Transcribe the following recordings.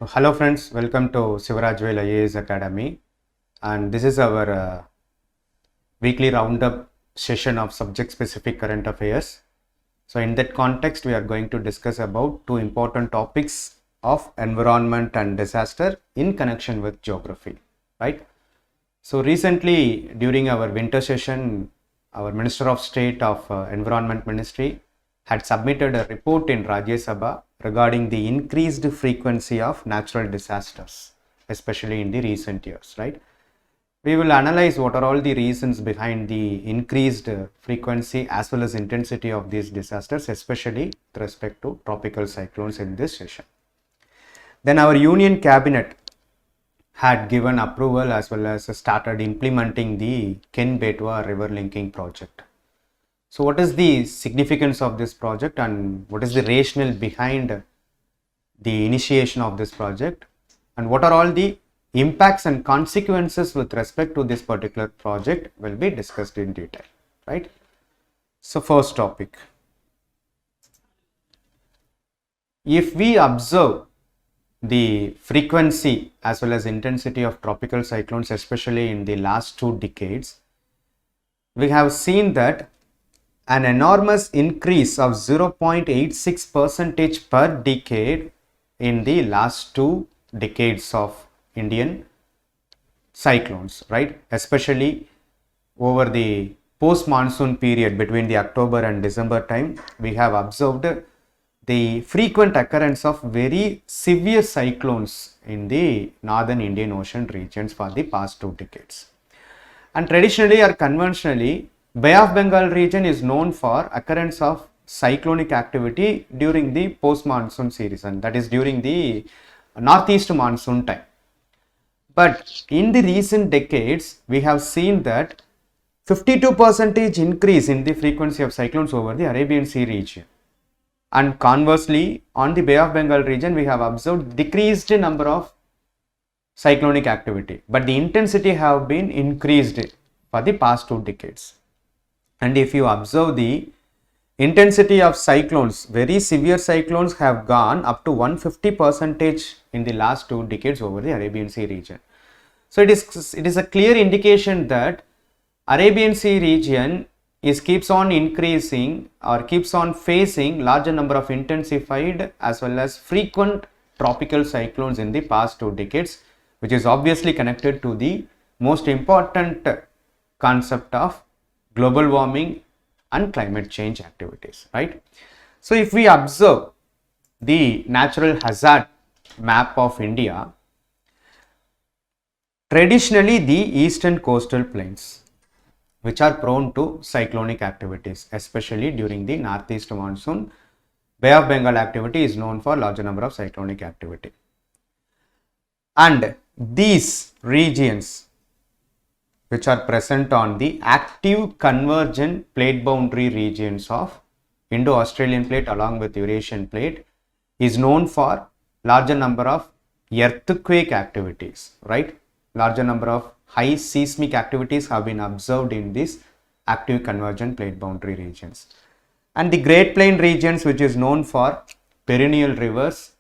Hello friends, welcome to Sivarajvel IAS Academy, and this is our weekly roundup session of subject specific current affairs. So in that context we are going to discuss about two important topics of environment and disaster in connection with geography, right? So recently during our winter session, our Minister of State of Environment Ministry had submitted a report in Rajya Sabha regarding the increased frequency of natural disasters, especially in the recent years, right? We will analyze what are all the reasons behind the increased frequency as well as intensity of these disasters, especially with respect to tropical cyclones in this session. Then our Union Cabinet had given approval as well as started implementing the Ken-Betwa river linking project. So what is the significance of this project and what is the rationale behind the initiation of this project, and what are all the impacts and consequences with respect to this particular project will be discussed in detail, right? So first topic, if we observe the frequency as well as intensity of tropical cyclones, especially in the last 2 decades, we have seen that an enormous increase of 0.86 percentage per decade in the last 2 decades of Indian cyclones, right? Especially over the post-monsoon period between the October and December time, we have observed the frequent occurrence of very severe cyclones in the northern Indian Ocean regions for the past 2 decades. And traditionally or conventionally, Bay of Bengal region is known for occurrence of cyclonic activity during the post-monsoon season, that is during the northeast monsoon time. But in the recent decades, we have seen that 52% increase in the frequency of cyclones over the Arabian Sea region. And conversely, on the Bay of Bengal region, we have observed decreased number of cyclonic activity, but the intensity have been increased for the past 2 decades. And if you observe the intensity of cyclones, very severe cyclones have gone up to 150% in the last 2 decades over the Arabian Sea region. So it is a clear indication that Arabian Sea region keeps on increasing or keeps on facing larger number of intensified as well as frequent tropical cyclones in the past 2 decades, which is obviously connected to the most important concept of global warming and climate change activities, right? So if we observe the natural hazard map of India, traditionally the eastern coastal plains, which are prone to cyclonic activities, especially during the northeast monsoon, Bay of Bengal activity is known for larger number of cyclonic activity. And these regions which are present on the active convergent plate boundary regions of Indo-Australian plate along with Eurasian plate is known for larger number of earthquake activities, right? Larger number of high seismic activities have been observed in these active convergent plate boundary regions. And the Great Plain regions, which is known for perennial rivers,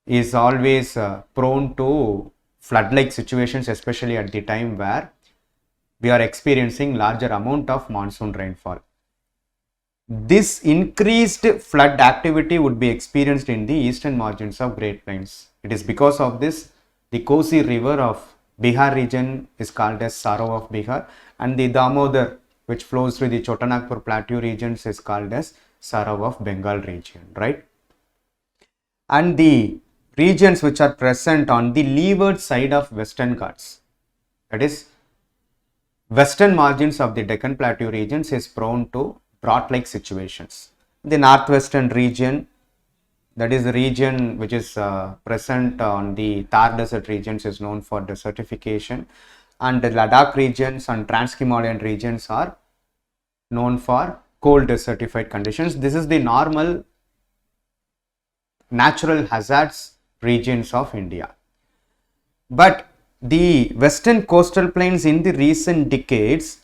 is always prone to flood-like situations, especially at the time where we are experiencing larger amount of monsoon rainfall. This increased flood activity would be experienced in the eastern margins of Great Plains. It is because of this the Kosi river of Bihar region is called as Sarav of Bihar, and the Damodar, which flows through the Chotanagpur plateau regions, is called as Sarav of Bengal region, right? And the regions which are present on the leeward side of Western Ghats, that is western margins of the Deccan Plateau regions, is prone to drought-like situations. The northwestern region, that is the region which is present on the Thar Desert regions, is known for desertification, and the Ladakh regions and Trans-Himalayan regions are known for cold desertified conditions. This is the normal natural hazards regions of India. But the western coastal plains in the recent decades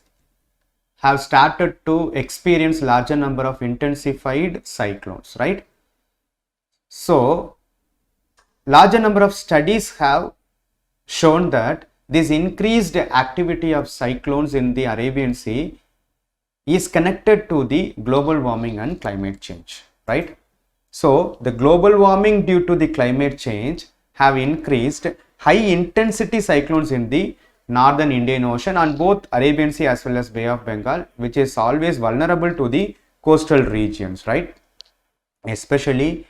have started to experience larger number of intensified cyclones, right? So larger number of studies have shown that this increased activity of cyclones in the Arabian Sea is connected to the global warming and climate change, right? So the global warming due to the climate change have increased high intensity cyclones in the northern Indian Ocean and both Arabian Sea as well as Bay of Bengal, which is always vulnerable to the coastal regions, right? Especially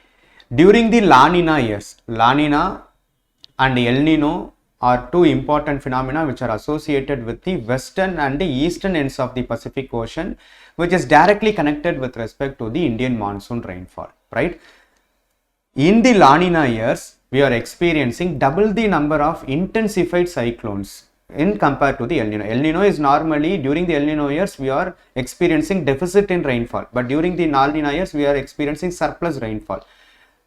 during the La Nina years. La Nina and El Nino are two important phenomena which are associated with the western and the eastern ends of the Pacific Ocean, which is directly connected with respect to the Indian monsoon rainfall, right? In the La Nina years, we are experiencing double the number of intensified cyclones in compared to the El Nino. El Nino is normally, during the El Nino years, we are experiencing deficit in rainfall, but during the La Nina years, we are experiencing surplus rainfall.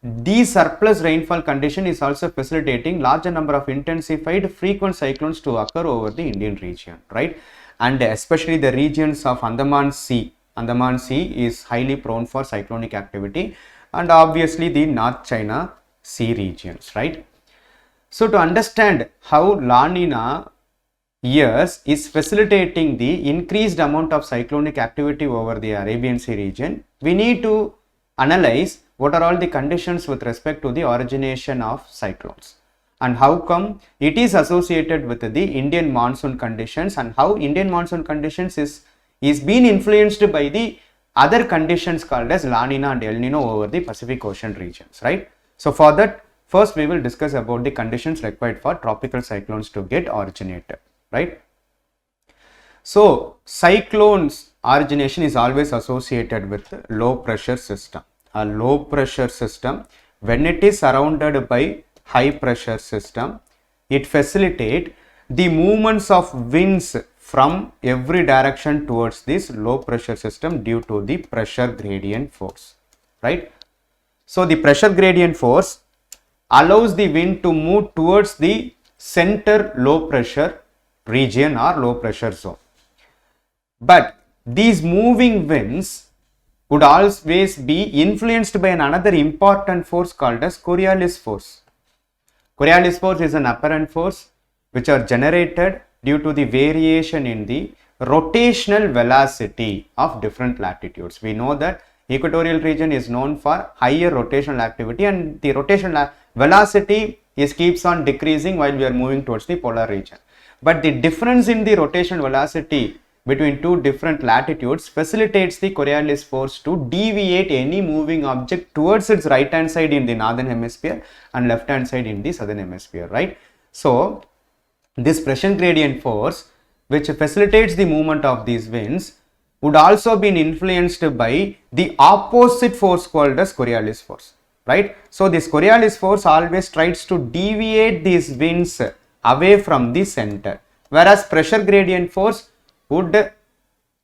The surplus rainfall condition is also facilitating larger number of intensified frequent cyclones to occur over the Indian region, right? And especially the regions of Andaman Sea. Andaman Sea is highly prone for cyclonic activity, and obviously the North China Sea regions, right? So to understand how La Nina years is facilitating the increased amount of cyclonic activity over the Arabian Sea region, we need to analyze what are all the conditions with respect to the origination of cyclones and how come it is associated with the Indian monsoon conditions and how Indian monsoon conditions is being influenced by the other conditions called as La Nina and El Nino over the Pacific Ocean regions, right? So for that, first we will discuss about the conditions required for tropical cyclones to get originated, right? So cyclones origination is always associated with low pressure system. A low pressure system, when it is surrounded by high pressure system, it facilitates the movements of winds from every direction towards this low pressure system due to the pressure gradient force, right? So the pressure gradient force allows the wind to move towards the center low pressure region or low pressure zone. But these moving winds would always be influenced by another important force called as Coriolis force. Coriolis force is an apparent force which are generated due to the variation in the rotational velocity of different latitudes. We know that equatorial region is known for higher rotational activity and the rotational velocity keeps on decreasing while we are moving towards the polar region. But the difference in the rotational velocity between two different latitudes facilitates the Coriolis force to deviate any moving object towards its right hand side in the northern hemisphere and left hand side in the southern hemisphere, right? So this pressure gradient force which facilitates the movement of these winds would also be influenced by the opposite force called as Coriolis force, right? So this Coriolis force always tries to deviate these winds away from the center, whereas pressure gradient force would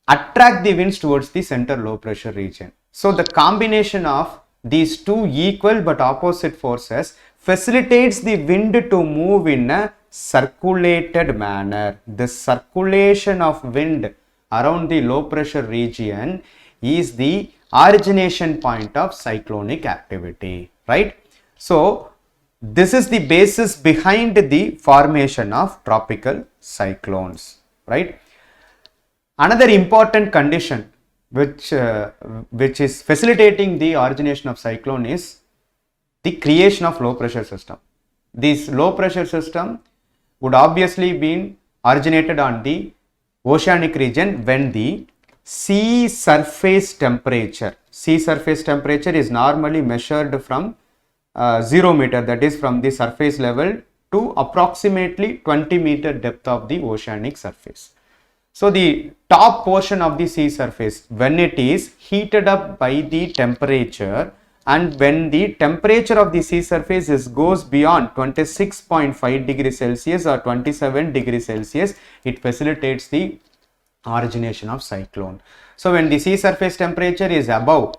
attract the winds towards the center low pressure region. So the combination of these two equal but opposite forces facilitates the wind to move in a circulated manner. The circulation of wind around the low pressure region is the origination point of cyclonic activity, right? So this is the basis behind the formation of tropical cyclones, right? Another important condition which is facilitating the origination of cyclone is the creation of low pressure system. This low pressure system would obviously be originated on the oceanic region when the sea surface temperature is normally measured from 0 meter, that is from the surface level to approximately 20 meter depth of the oceanic surface. So the top portion of the sea surface, when it is heated up by the temperature and when the temperature of the sea surface goes beyond 26.5 degrees Celsius or 27 degrees Celsius, it facilitates the origination of cyclone. So when the sea surface temperature is above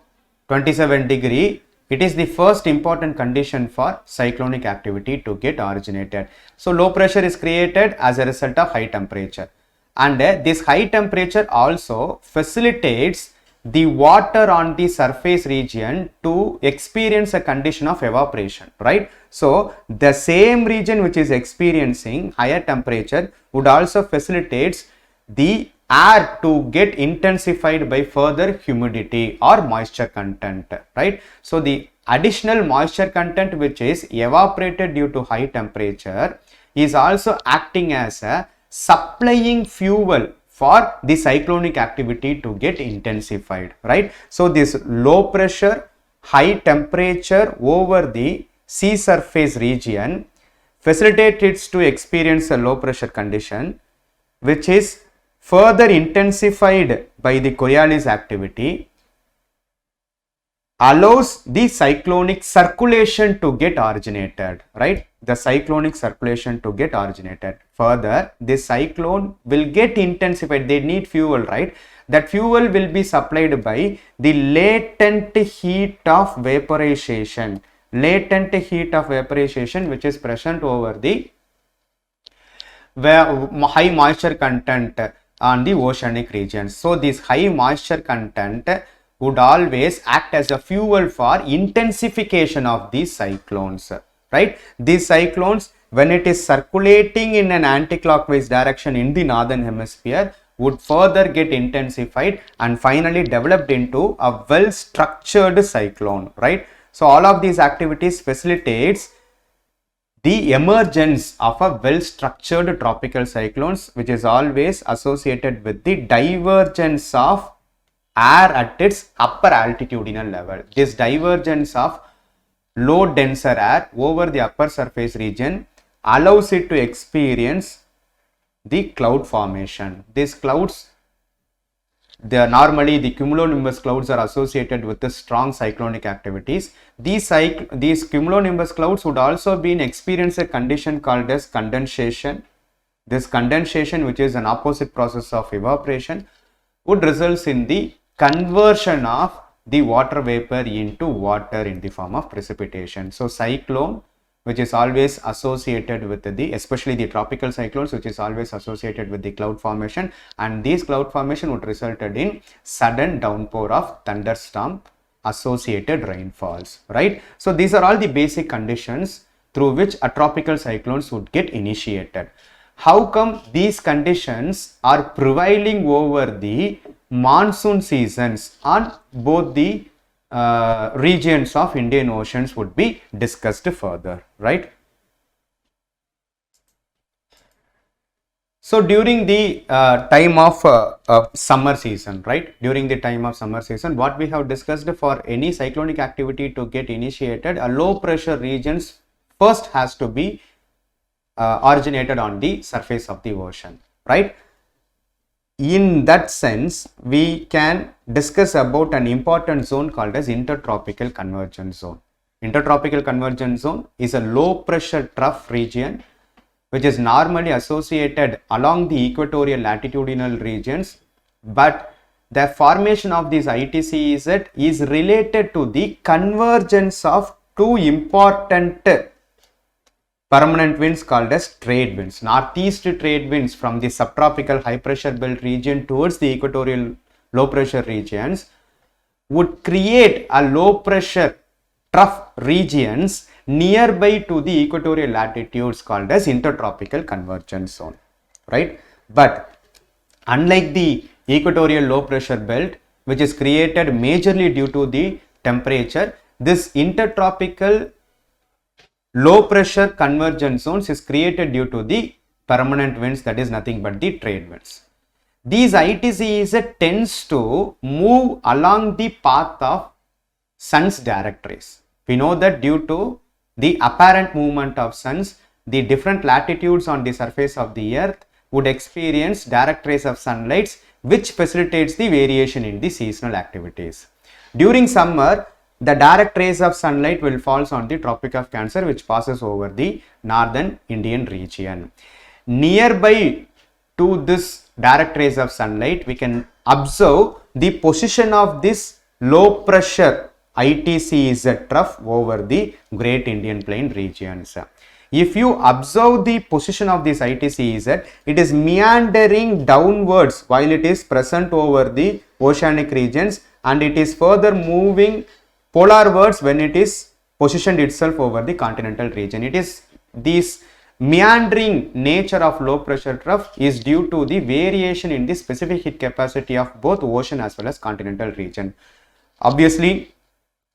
27 degree, it is the first important condition for cyclonic activity to get originated. So low pressure is created as a result of high temperature. And this high temperature also facilitates the water on the surface region to experience a condition of evaporation, right? So the same region which is experiencing higher temperature would also facilitate the air to get intensified by further humidity or moisture content, right? So the additional moisture content which is evaporated due to high temperature is also acting as a supplying fuel for the cyclonic activity to get intensified, right? So this low pressure, high temperature over the sea surface region facilitates it to experience a low pressure condition, which is further intensified by the Coriolis activity, allows the cyclonic circulation to get originated, right? The cyclonic circulation to get originated. Further, this cyclone will get intensified. They need fuel, right? That fuel will be supplied by the latent heat of vaporization. Latent heat of vaporization which is present over the high moisture content on the oceanic regions. So this high moisture content would always act as a fuel for intensification of these cyclones, right? These cyclones, when it is circulating in an anti-clockwise direction in the northern hemisphere, would further get intensified and finally developed into a well structured cyclone, right? So all of these activities facilitates the emergence of a well structured tropical cyclones, which is always associated with the divergence of air at its upper altitudinal level. This divergence of low denser air over the upper surface region allows it to experience the cloud formation. These clouds, normally the cumulonimbus clouds are associated with the strong cyclonic activities. These cumulonimbus clouds would also be experience a condition called as condensation. This condensation, which is an opposite process of evaporation, would result in the conversion of the water vapor into water in the form of precipitation. So cyclone, which is always associated with the, especially the tropical cyclones, which is always associated with the cloud formation, and these cloud formation would result in sudden downpour of thunderstorm associated rainfalls, right? So these are all the basic conditions through which a tropical cyclones would get initiated. How come these conditions are prevailing over the monsoon seasons on both the regions of Indian Oceans would be discussed further, right? So during the time of summer season, right? During the time of summer season, what we have discussed, for any cyclonic activity to get initiated, a low pressure regions first has to be originated on the surface of the ocean, right? In that sense, we can discuss about an important zone called as intertropical convergence zone. Intertropical convergence zone is a low pressure trough region which is normally associated along the equatorial latitudinal regions, but the formation of this ITCZ is related to the convergence of two important permanent winds called as trade winds. Northeast trade winds from the subtropical high pressure belt region towards the equatorial low pressure regions would create a low pressure trough regions nearby to the equatorial latitudes called as intertropical convergence zone, right? But unlike the equatorial low pressure belt, which is created majorly due to the temperature, this intertropical low pressure convergence zones is created due to the permanent winds, that is nothing but the trade winds. These ITCZ tends to move along the path of sun's direct rays. We know that due to the apparent movement of suns, the different latitudes on the surface of the earth would experience direct rays of sunlight, which facilitates the variation in the seasonal activities. During summer, the direct rays of sunlight will fall on the Tropic of Cancer, which passes over the northern Indian region. Nearby to this direct rays of sunlight, we can observe the position of this low pressure ITCZ trough over the Great Indian Plain regions. If you observe the position of this ITCZ, it is meandering downwards while it is present over the oceanic regions, and it is further moving polarwards when it is positioned itself over the continental region. It is this meandering nature of low pressure trough is due to the variation in the specific heat capacity of both ocean as well as continental region. Obviously,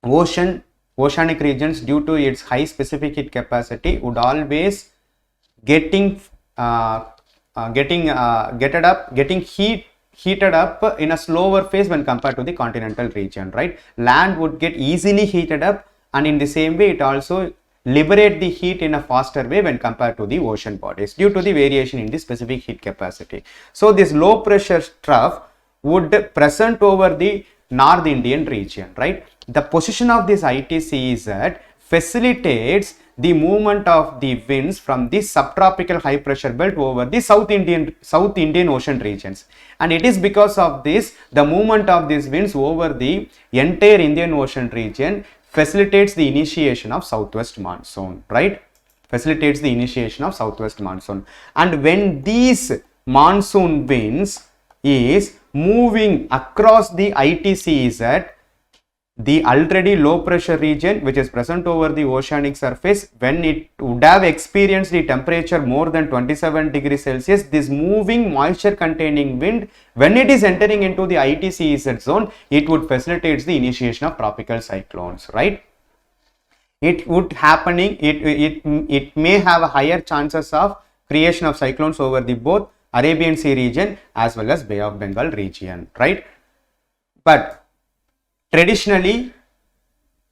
oceanic regions, due to its high specific heat capacity, would always getting heated up in a slower phase when compared to the continental region, right? Land would get easily heated up, and in the same way it also liberate the heat in a faster way when compared to the ocean bodies due to the variation in the specific heat capacity. So this low pressure trough would present over the North Indian region, right? The position of this ITCZ facilitates the movement of the winds from the subtropical high pressure belt over the South Indian Ocean regions, and it is because of this the movement of these winds over the entire Indian Ocean region facilitates the initiation of southwest monsoon, right? Facilitates the initiation of southwest monsoon. And when these monsoon winds is moving across the ITCZ, the already low pressure region which is present over the oceanic surface, when it would have experienced the temperature more than 27 degrees Celsius, this moving moisture containing wind, when it is entering into the ITCZ zone, it would facilitate the initiation of tropical cyclones, right? It would happening, it may have a higher chances of creation of cyclones over the both Arabian Sea region as well as Bay of Bengal region, right? But traditionally,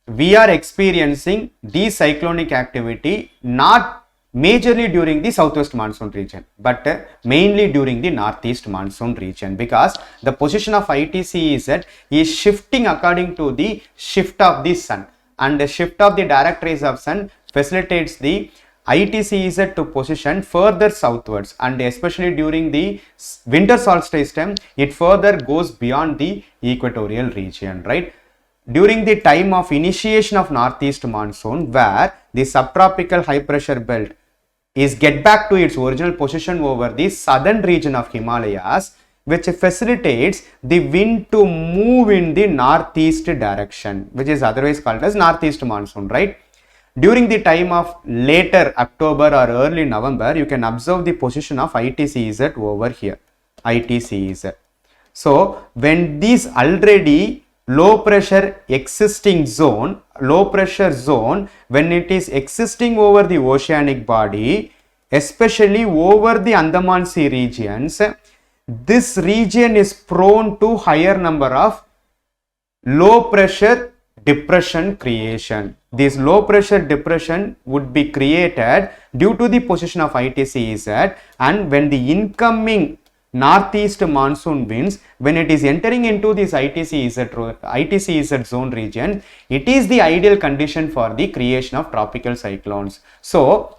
we are experiencing this cyclonic activity not majorly during the southwest monsoon region, but mainly during the northeast monsoon region, because the position of ITCZ is shifting according to the shift of the sun, and the shift of the direct rays of sun facilitates the ITCZ to position further southwards, and especially during the winter solstice time, it further goes beyond the equatorial region, right? During the time of initiation of northeast monsoon, where the subtropical high pressure belt is get back to its original position over the southern region of Himalayas, which facilitates the wind to move in the northeast direction, which is otherwise called as northeast monsoon, right? During the time of later October or early November, you can observe the position of ITCZ over here, ITCZ. So when this already low pressure existing zone, low pressure zone, when it is existing over the oceanic body, especially over the Andaman Sea regions, this region is prone to higher number of low pressure depression creation. This low pressure depression would be created due to the position of ITCZ, and when the incoming northeast monsoon winds, when it is entering into this ITCZ zone region, it is the ideal condition for the creation of tropical cyclones. So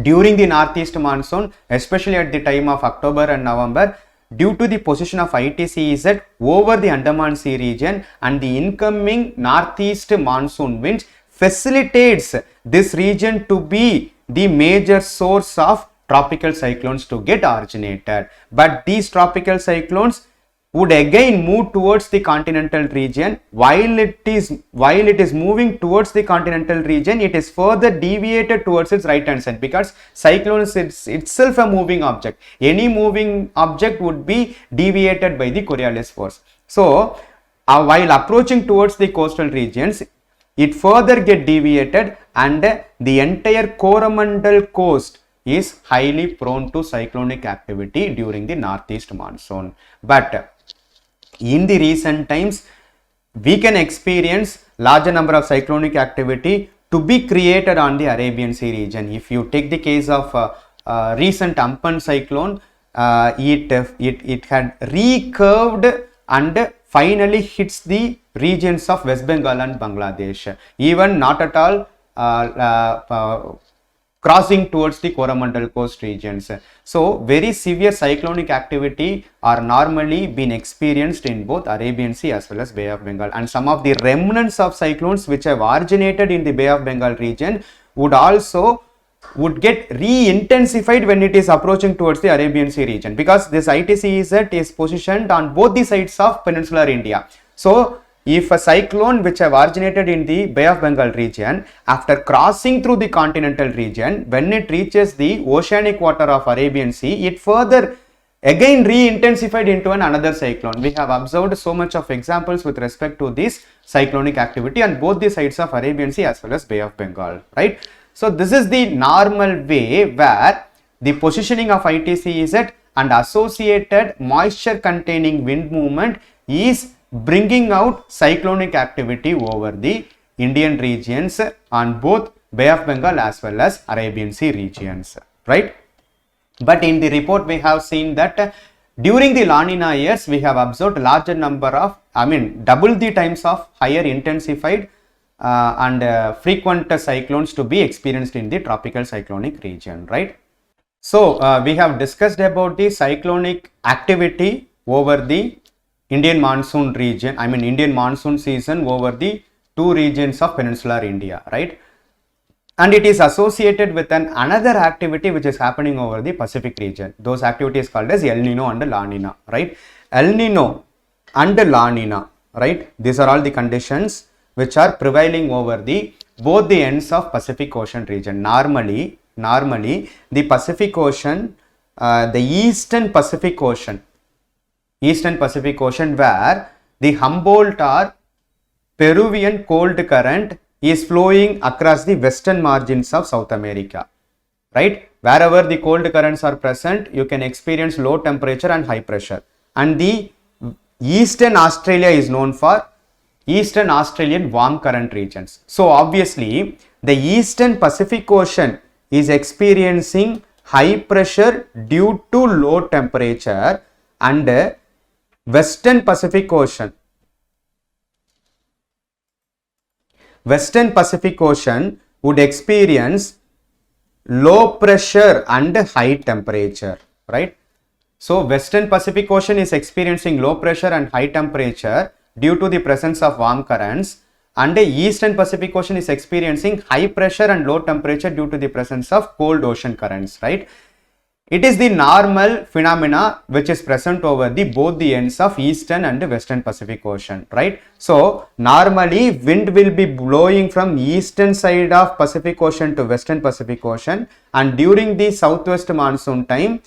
during the northeast monsoon, especially at the time of October and November, due to the position of ITCZ over the Andaman Sea region and the incoming northeast monsoon winds facilitates this region to be the major source of tropical cyclones to get originated. But these tropical cyclones would again move towards the continental region. While it is moving towards the continental region, it is further deviated towards its right hand side, because cyclone is itself a moving object. Any moving object would be deviated by the Coriolis force. So while approaching towards the coastal regions, it further get deviated, and the entire Coromandel coast is highly prone to cyclonic activity during the northeast monsoon. But in the recent times, we can experience larger number of cyclonic activity to be created on the Arabian Sea region. If you take the case of recent Amphan cyclone, it had recurved and finally hits the regions of West Bengal and Bangladesh, even not at all crossing towards the Coromandel coast regions. So very severe cyclonic activity are normally being experienced in both Arabian Sea as well as Bay of Bengal, and some of the remnants of cyclones which have originated in the Bay of Bengal region would get re-intensified when it is approaching towards the Arabian Sea region, because this ITCZ is positioned on both the sides of peninsular India. So if a cyclone which have originated in the Bay of Bengal region, after crossing through the continental region, when it reaches the oceanic water of Arabian Sea, it further again re-intensified into another cyclone. We have observed so much of examples with respect to this cyclonic activity on both the sides of Arabian Sea as well as Bay of Bengal, right? So this is the normal way where the positioning of ITCZ and associated moisture containing wind movement is bringing out cyclonic activity over the Indian regions on both Bay of Bengal as well as Arabian Sea regions, right? But in the report we have seen that during the La Nina years we have observed larger number of, double the times of higher intensified and frequent cyclones to be experienced in the tropical cyclonic region, right? So we have discussed about the cyclonic activity over the Indian monsoon region, Indian monsoon season over the two regions of peninsular India, right? And it is associated with another activity which is happening over the Pacific region. Those activities called as El Nino and La Nina, right? El Nino and La Nina, right? These are all the conditions which are prevailing over the both the ends of Pacific Ocean region. Normally the Pacific Ocean, the Eastern Pacific Ocean where the Humboldt or Peruvian cold current is flowing across the western margins of South America, right? Wherever the cold currents are present, you can experience low temperature and high pressure. And the Eastern Australia is known for Eastern Australian warm current regions. So obviously, the Eastern Pacific Ocean is experiencing high pressure due to low temperature, and Western Pacific Ocean would experience low pressure and high temperature, right? So Western Pacific Ocean is experiencing low pressure and high temperature due to the presence of warm currents, and the Eastern Pacific Ocean is experiencing high pressure and low temperature due to the presence of cold ocean currents, right? It is the normal phenomena which is present over the both the ends of Eastern and Western Pacific Ocean, right? So normally wind will be blowing from eastern side of Pacific Ocean to Western Pacific Ocean, and during the southwest monsoon time,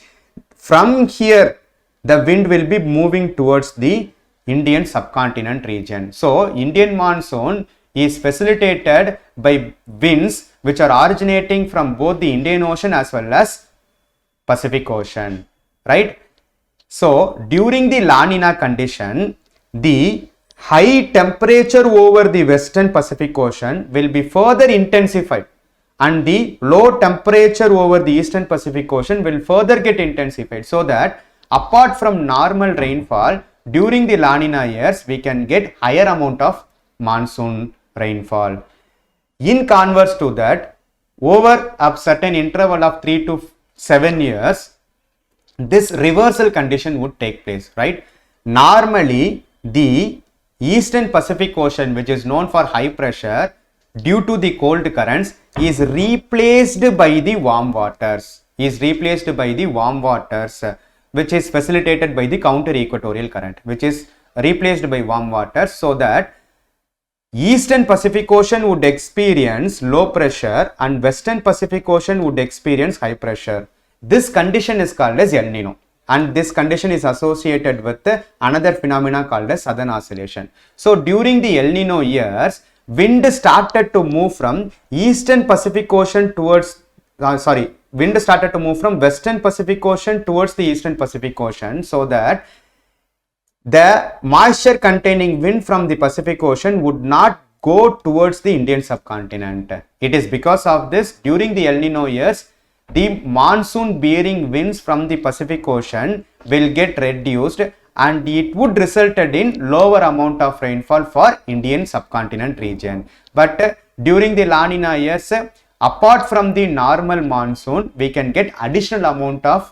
from here the wind will be moving towards the Indian subcontinent region. So Indian monsoon is facilitated by winds which are originating from both the Indian Ocean as well as Pacific Ocean, right? So during the La Nina condition, the high temperature over the Western Pacific Ocean will be further intensified, and the low temperature over the Eastern Pacific Ocean will further get intensified, so that apart from normal rainfall during the La Nina years, we can get higher amount of monsoon rainfall. In converse to that, over a certain interval of 3 to 7 years, this reversal condition would take place, right? Normally, the Eastern Pacific Ocean, which is known for high pressure due to the cold currents, is replaced by the warm waters, which is facilitated by the counter equatorial current, which is replaced by warm waters, so that Eastern Pacific Ocean would experience low pressure and Western Pacific Ocean would experience high pressure. This condition is called as El Nino, and this condition is associated with another phenomena called as Southern Oscillation. So during the El Nino years, wind started to move from Eastern Pacific Ocean towards, wind started to move from Western Pacific Ocean towards the Eastern Pacific Ocean, so that the moisture containing wind from the Pacific Ocean would not go towards the Indian subcontinent. It is because of this, during the El Nino years, the monsoon bearing winds from the Pacific Ocean will get reduced, and it would result in lower amount of rainfall for Indian subcontinent region. But during the La Nina years, apart from the normal monsoon, we can get additional amount of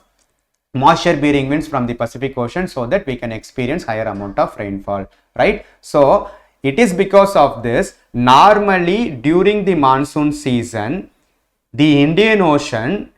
moisture bearing winds from the Pacific Ocean, so that we can experience higher amount of rainfall, right? So it is because of this, normally during the monsoon season, the Indian Ocean,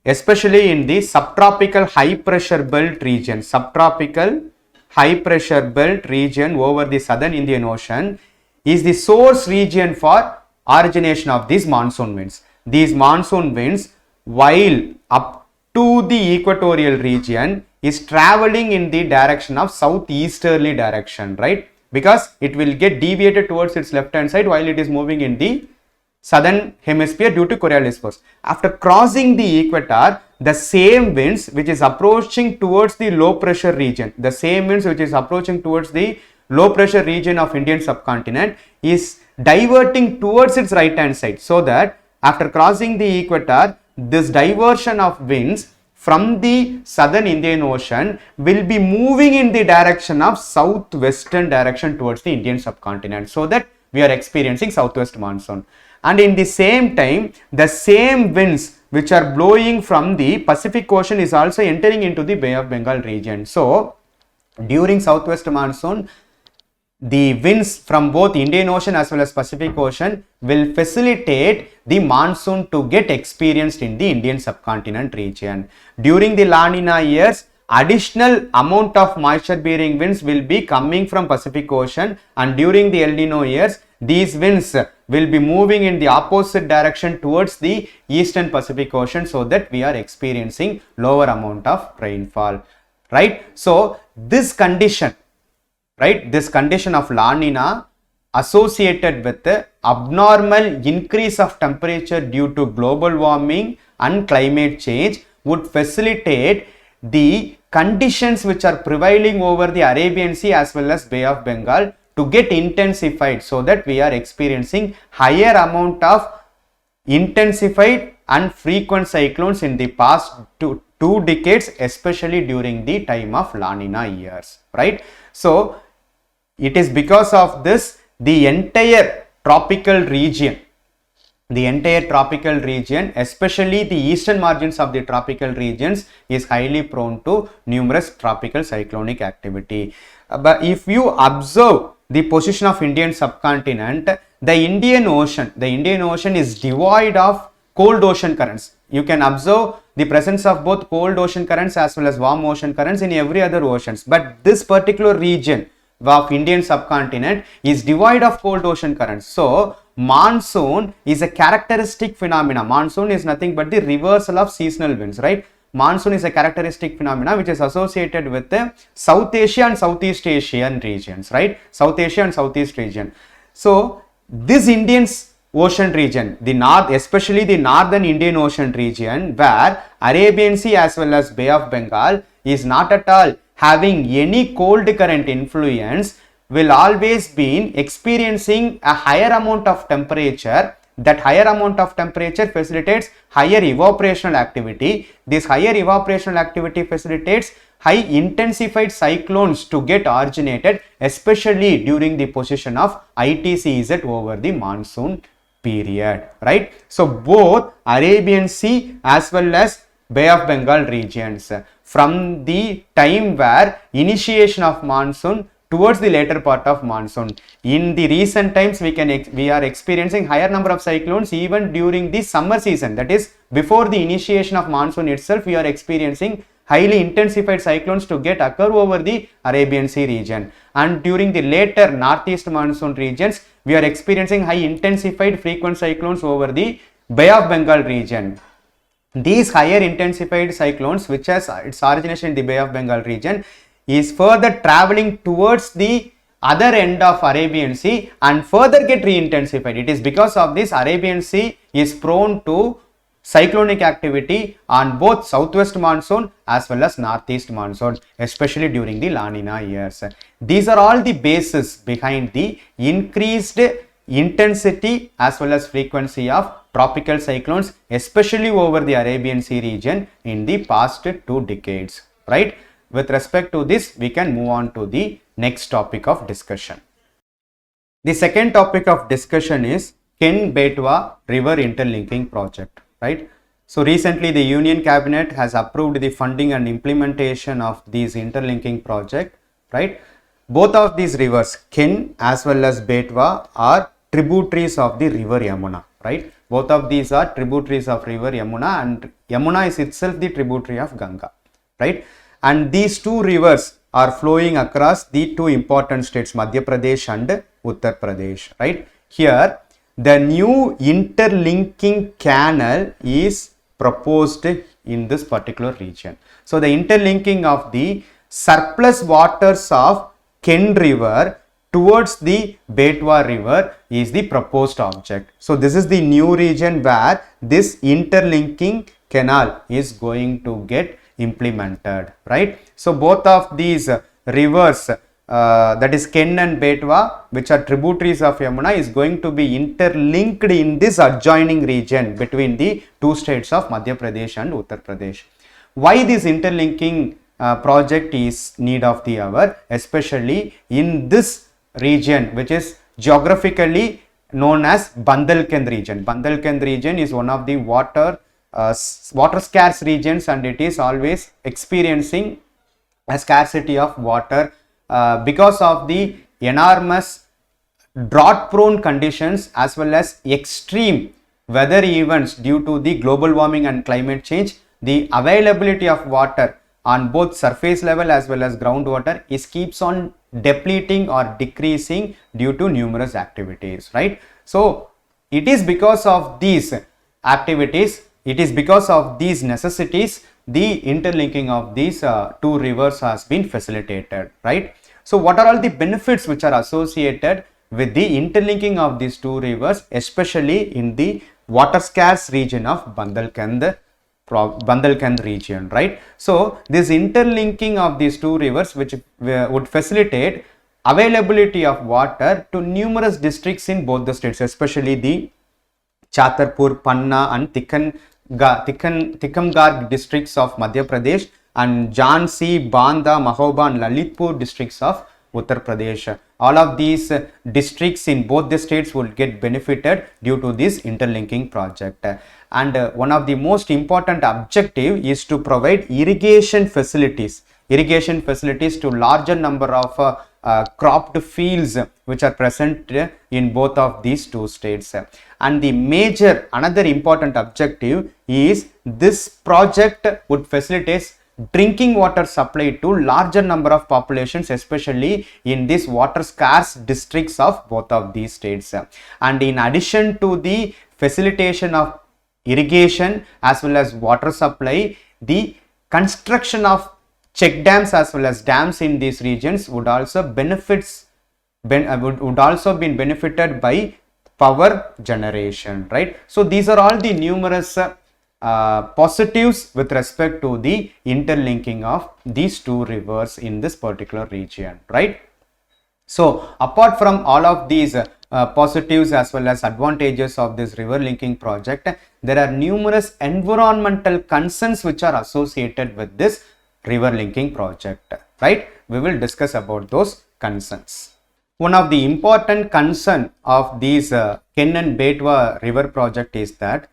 especially in the subtropical high pressure belt region, subtropical high pressure belt region over the southern Indian Ocean is the source region for origination of these monsoon winds. These monsoon winds, while up to the equatorial region, is traveling in the direction of southeasterly direction, right? Because it will get deviated towards its left hand side while it is moving in the southern hemisphere due to Coriolis force. After crossing the equator, the same winds which is approaching towards the low pressure region, the same winds which is approaching towards the low pressure region of Indian subcontinent is diverting towards its right hand side, so that after crossing the equator, this diversion of winds from the southern Indian Ocean will be moving in the direction of southwestern direction towards the Indian subcontinent, so that we are experiencing southwest monsoon. And in the same time, the same winds which are blowing from the Pacific Ocean is also entering into the Bay of Bengal region. So during southwest monsoon, the winds from both Indian Ocean as well as Pacific Ocean will facilitate the monsoon to get experienced in the Indian subcontinent region. During the La Nina years, additional amount of moisture bearing winds will be coming from Pacific Ocean, and during the El Nino years, these winds will be moving in the opposite direction towards the eastern Pacific Ocean, so that we are experiencing lower amount of rainfall, right? So this condition, right, this condition of La Nina associated with the abnormal increase of temperature due to global warming and climate change would facilitate the conditions which are prevailing over the Arabian Sea as well as Bay of Bengal to get intensified, so that we are experiencing higher amount of intensified and frequent cyclones in the past two decades, especially during the time of La Nina years, right? So it is because of this the entire tropical region, especially the eastern margins of the tropical regions, is highly prone to numerous tropical cyclonic activity. But if you observe the position of Indian subcontinent, the Indian Ocean is devoid of cold ocean currents. You can observe the presence of both cold ocean currents as well as warm ocean currents in every other oceans, but this particular region of Indian subcontinent is devoid of cold ocean currents. So monsoon is a characteristic phenomena. Monsoon is nothing but the reversal of seasonal winds, right? Monsoon is a characteristic phenomena which is associated with the South Asia and Southeast Asian regions, right? South Asia and Southeast region. So this Indian Ocean region, the north, especially the northern Indian Ocean region, where Arabian Sea as well as Bay of Bengal is not at all having any cold current influence, will always be experiencing a higher amount of temperature. That higher amount of temperature facilitates higher evaporational activity. This higher evaporational activity facilitates high intensified cyclones to get originated, especially during the position of ITCZ over the monsoon period, right? So both Arabian Sea as well as Bay of Bengal regions, from the time where initiation of monsoon towards the later part of monsoon. In the recent times, we are experiencing higher number of cyclones even during the summer season. That is, before the initiation of monsoon itself, we are experiencing highly intensified cyclones to get occur over the Arabian Sea region. And during the later northeast monsoon regions, we are experiencing high intensified frequent cyclones over the Bay of Bengal region. These higher intensified cyclones, which has its origination in the Bay of Bengal region, is further traveling towards the other end of Arabian Sea and further get re-intensified. It is because of this Arabian Sea is prone to cyclonic activity on both southwest monsoon as well as northeast monsoon, especially during the La Nina years. These are all the bases behind the increased intensity as well as frequency of tropical cyclones, especially over the Arabian Sea region in the past 2 decades, right? With respect to this, we can move on to the next topic of discussion. The second topic of discussion is Ken-Betwa River Interlinking Project, right? So recently the Union Cabinet has approved the funding and implementation of these interlinking project, right? Both of these rivers, Ken as well as Betwa, are tributaries of the river Yamuna, right? Both of these are tributaries of river Yamuna, and Yamuna is itself the tributary of Ganga, right? And these two rivers are flowing across the two important states, Madhya Pradesh and Uttar Pradesh, right? Here, the new interlinking canal is proposed in this particular region. So, the interlinking of the surplus waters of Ken River towards the Betwa River is the proposed object. So, this is the new region where this interlinking canal is going to get implemented, right? So, both of these rivers, that is Ken and Betwa, which are tributaries of Yamuna, is going to be interlinked in this adjoining region between the two states of Madhya Pradesh and Uttar Pradesh. Why this interlinking project is need of the hour, especially in this region which is geographically known as Bundelkhand region. Bundelkhand region is one of the water scarce regions, and it is always experiencing a scarcity of water because of the enormous drought prone conditions as well as extreme weather events due to the global warming and climate change. The availability of water on both surface level as well as groundwater is keeps on depleting or decreasing due to numerous activities, right? So it is because of these activities, it is because of these necessities, the interlinking of these two rivers has been facilitated, right? So what are all the benefits which are associated with the interlinking of these two rivers, especially in the water scarce region of Bundelkhand region, right? So this interlinking of these two rivers, which would facilitate availability of water to numerous districts in both the states, especially the Chhatarpur, Panna and Tikamgarh districts of Madhya Pradesh, and Jhansi, Banda, Mahoba and Lalitpur districts of Uttar Pradesh. All of these districts in both the states will get benefited due to this interlinking project. And one of the most important objective is to provide irrigation facilities to larger number of cropped fields which are present in both of these two states. And the another important objective is this project would facilitate drinking water supply to larger number of populations, especially in these water scarce districts of both of these states. And in addition to the facilitation of irrigation as well as water supply, the construction of check dams as well as dams in these regions would also be benefited by power generation, right? So these are all the numerous positives with respect to the interlinking of these two rivers in this particular region, right? So apart from all of these positives as well as advantages of this river linking project, there are numerous environmental concerns which are associated with this river linking project, right? We will discuss about those concerns. One of the important concern of these Ken and Betwa river project is that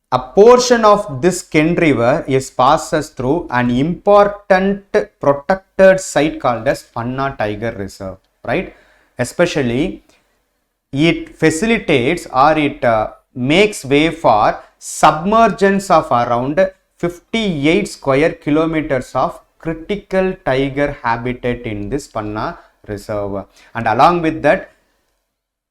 a portion of this Ken River passes through an important protected site called as Panna Tiger Reserve, right? Especially it facilitates or it makes way for submergence of around 58 square kilometers of critical tiger habitat in this Panna Reserve, and along with that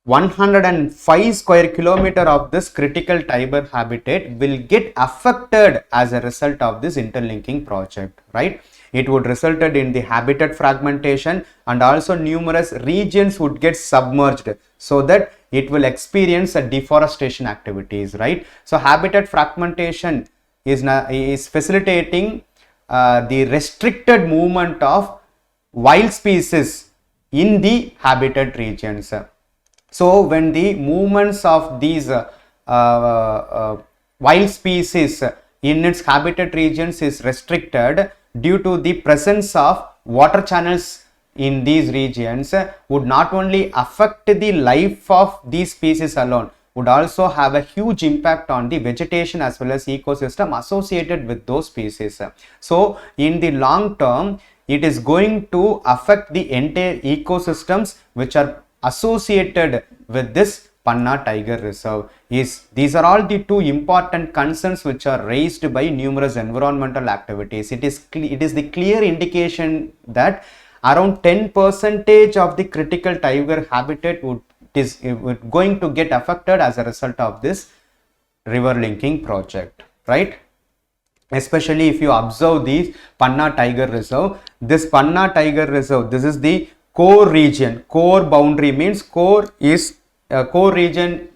105 square kilometer of this critical tiger habitat will get affected as a result of this interlinking project, right? It would result in the habitat fragmentation, and also numerous regions would get submerged, so that it will experience a deforestation activities, right? So habitat fragmentation is facilitating the restricted movement of wild species in the habitat regions. So when the movements of these wild species in its habitat regions is restricted due to the presence of water channels in these regions, would not only affect the life of these species alone, would also have a huge impact on the vegetation as well as ecosystem associated with those species. So in the long term, it is going to affect the entire ecosystems which are associated with this Panna Tiger Reserve. These are all the two important concerns which are raised by numerous environmental activities. It is the clear indication that around 10% of the critical tiger habitat is going to get affected as a result of this river linking project, right? Especially if you observe the Panna Tiger Reserve, this Panna Tiger Reserve, this is the core region. Core boundary means core region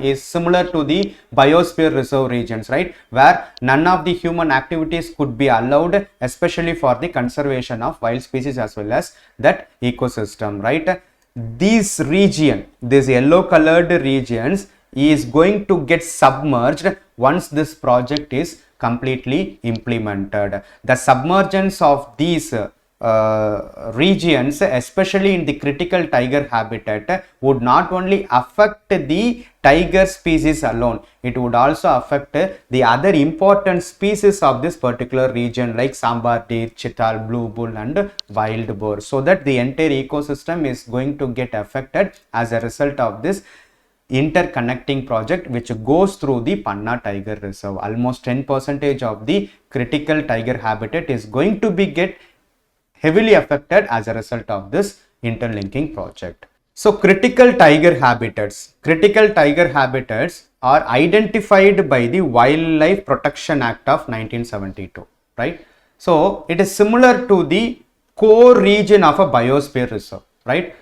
is similar to the biosphere reserve regions, right, where none of the human activities could be allowed, especially for the conservation of wild species as well as that ecosystem, right? This region, these yellow colored regions, is going to get submerged once this project is completely implemented. The submergence of these regions, especially in the critical tiger habitat, would not only affect the tiger species alone, it would also affect the other important species of this particular region like sambar deer, chital, blue bull and wild boar, so that the entire ecosystem is going to get affected as a result of this interconnecting project which goes through the Panna Tiger Reserve. Almost 10% of the critical tiger habitat is going to be get heavily affected as a result of this interlinking project. So critical tiger habitats are identified by the Wildlife Protection Act of 1972, right? So it is similar to the core region of a biosphere reserve, right?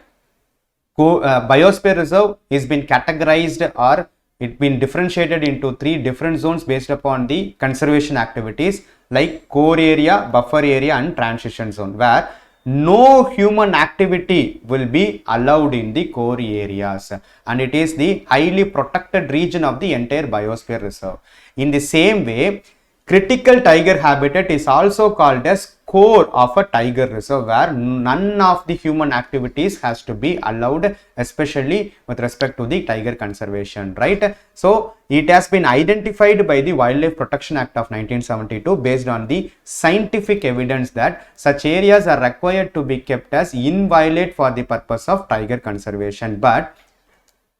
Biosphere reserve is been categorized or it been differentiated into 3 different zones based upon the conservation activities like core area, buffer area and transition zone, where no human activity will be allowed in the core areas, and it is the highly protected region of the entire biosphere reserve. In the same way, critical tiger habitat is also called as core of a tiger reserve, where none of the human activities has to be allowed, especially with respect to the tiger conservation, right? So it has been identified by the Wildlife Protection Act of 1972 based on the scientific evidence that such areas are required to be kept as inviolate for the purpose of tiger conservation, but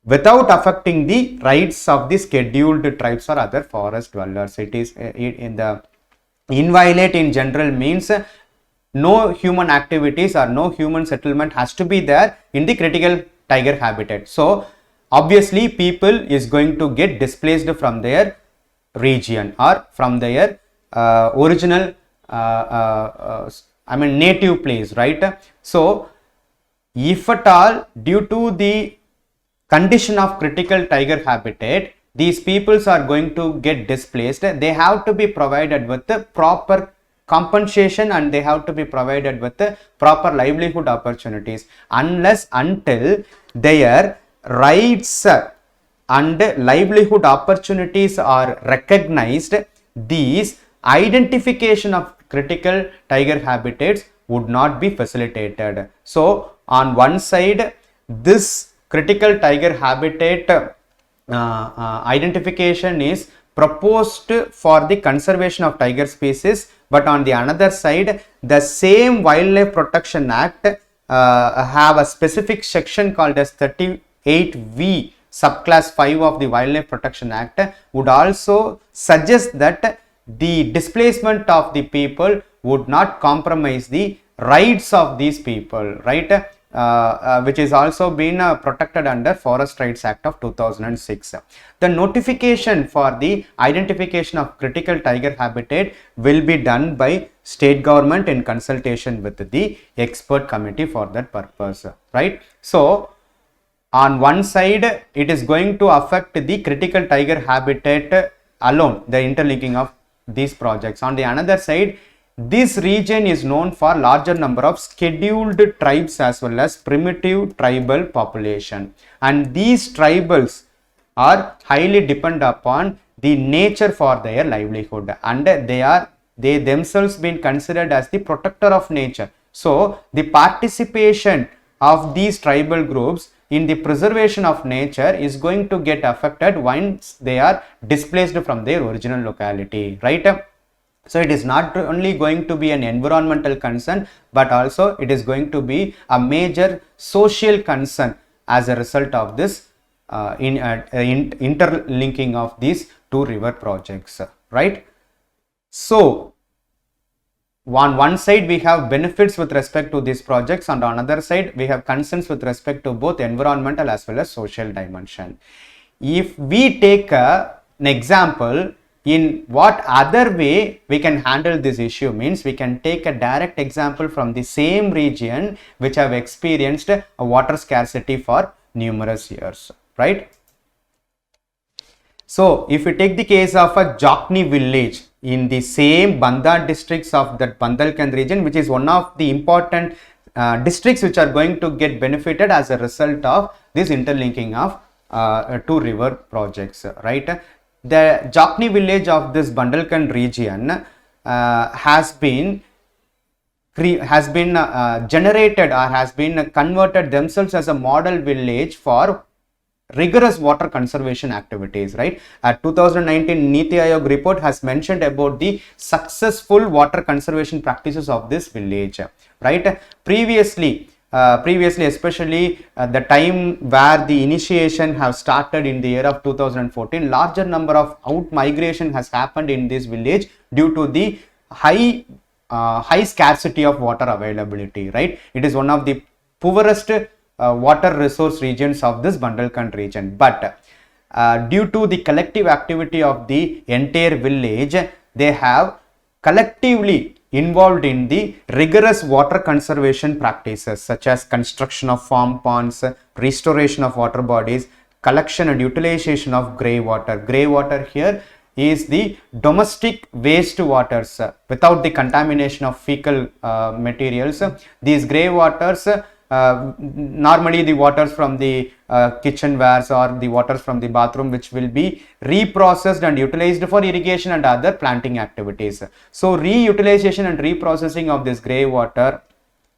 without affecting the rights of the scheduled tribes or other forest dwellers. It is in the inviolate in general means no human activities or no human settlement has to be there in the critical tiger habitat. So obviously people is going to get displaced from their region or from their original native place, right? So if at all due to the condition of critical tiger habitat, these peoples are going to get displaced, they have to be provided with the proper compensation and they have to be provided with the proper livelihood opportunities. Until their rights and livelihood opportunities are recognized, these identification of critical tiger habitats would not be facilitated. So on one side, this critical tiger habitat identification is proposed for the conservation of tiger species, but on the another side, the same Wildlife Protection Act have a specific section called as 38V subclass 5 of the Wildlife Protection Act would also suggest that the displacement of the people would not compromise the rights of these people, right? Which is also been protected under Forest Rights Act of 2006. The notification for the identification of critical tiger habitat will be done by state government in consultation with the expert committee for that purpose, right? So on one side, it is going to affect the critical tiger habitat alone, the interlinking of these projects. On the another side, this region is known for larger number of scheduled tribes as well as primitive tribal population, and these tribals are highly dependent upon the nature for their livelihood, and they themselves been considered as the protector of nature. So the participation of these tribal groups in the preservation of nature is going to get affected once they are displaced from their original locality, right? So it is not only going to be an environmental concern, but also it is going to be a major social concern as a result of this interlinking of these two river projects, right? So on one side we have benefits with respect to these projects, and on another side we have concerns with respect to both environmental as well as social dimension. If we take an example, in what other way we can handle this issue, means we can take a direct example from the same region which have experienced a water scarcity for numerous years, right? So if we take the case of a Jakni village in the same Banda districts of that Bandalkhand region, which is one of the important districts which are going to get benefited as a result of this interlinking of two river projects, right? The Jakni village of this Bandalkhand region has been generated or has been converted themselves as a model village for rigorous water conservation activities, right? 2019 Niti Aayog report has mentioned about the successful water conservation practices of this village, right? Previously, especially the time where the initiation have started in the year of 2014, larger number of out migration has happened in this village due to the high scarcity of water availability, right? It is one of the poorest water resource regions of this Bandalkhand region, but due to the collective activity of the entire village, they have collectively involved in the rigorous water conservation practices such as construction of farm ponds, restoration of water bodies, collection and utilization of grey water. Grey water here is the domestic waste waters without the contamination of fecal materials. These grey waters, normally the waters from the kitchenwares or the waters from the bathroom, which will be reprocessed and utilized for irrigation and other planting activities. So reutilization and reprocessing of this grey water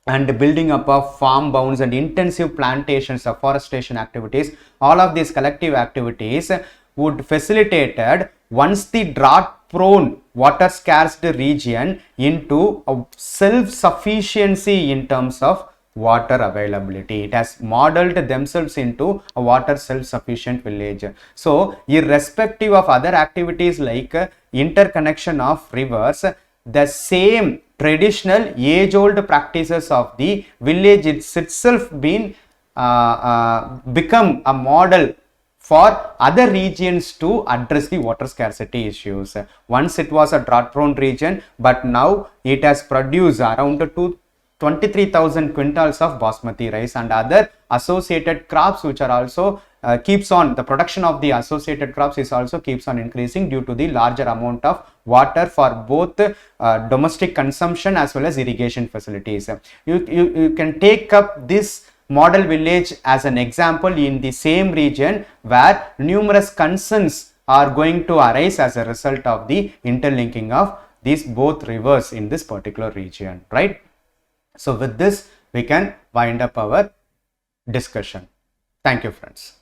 and building up of farm bounds and intensive plantations, afforestation activities, all of these collective activities would facilitated once the drought prone water scarce region into a self-sufficiency in terms of water availability. It has modeled themselves into a water self-sufficient village. So irrespective of other activities like interconnection of rivers, the same traditional age-old practices of the village itself been become a model for other regions to address the water scarcity issues. Once it was a drought prone region, but now it has produced around 23,000 quintals of basmati rice and other associated crops, which are also keeps on, the production of the associated crops is also keeps on increasing due to the larger amount of water for both domestic consumption as well as irrigation facilities. You can take up this model village as an example in the same region where numerous concerns are going to arise as a result of the interlinking of these both rivers in this particular region, right? So with this, we can wind up our discussion. Thank you, friends.